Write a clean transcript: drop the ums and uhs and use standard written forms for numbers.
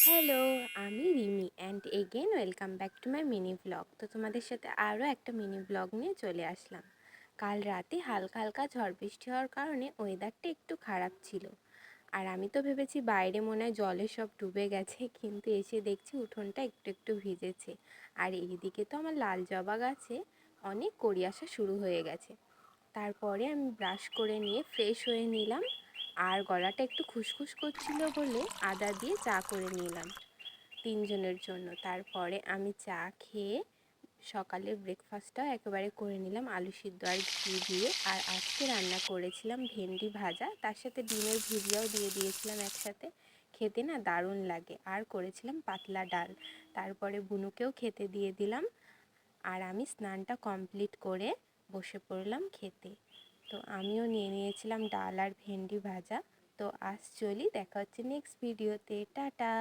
Hello, আমি Rimi and again welcome back to my mini blog. তো তোমাদের সাথে আরও একটা মিনি ব্লগ নিয়ে চলে আসলাম। কাল রাতে হালকা হালকা ঝড় বৃষ্টি হওয়ার কারণে ওয়েদারটা একটু খারাপ ছিল। আর আমি তো ভেবেছি বাইরে মনে হয় জলে সব ডুবে গেছে, কিন্তু এসে দেখছি উঠোনটা একটু একটু ভিজেছে। আর এইদিকে তো আমার লাল জবা গাছে অনেক কড়ি আসা শুরু হয়ে গেছে। তারপরে আমি ব্রাশ করে নিয়ে ফ্রেশ হয়ে নিলাম, আর গলাটা একটু খুসখুস করছিল বলে আদা দিয়ে চা করে নিলাম তিনজনের জন্য। তারপরে আমি চা খেয়ে সকালের ব্রেকফাস্টটাও একেবারে করে নিলাম আলু সিদ্ধ আর ঘি দিয়ে। আর আজকে রান্না করেছিলাম ভেন্ডি ভাজা, তার সাথে ডিমের ভুজিয়াও দিয়ে দিয়েছিলাম একসাথে। খেতে না দারুণ লাগে। আর করেছিলাম পাতলা ডাল। তারপরে বুনুকেও খেতে দিয়ে দিলাম, আর আমি স্নানটা কমপ্লিট করে বসে পড়লাম খেতে। তো আমিও নিয়ে নিয়েছিলাম ডাল আর ভেন্ডি ভাজা। তো আজ চলি, দেখা হচ্ছে নেক্সট ভিডিওতে। টাটা।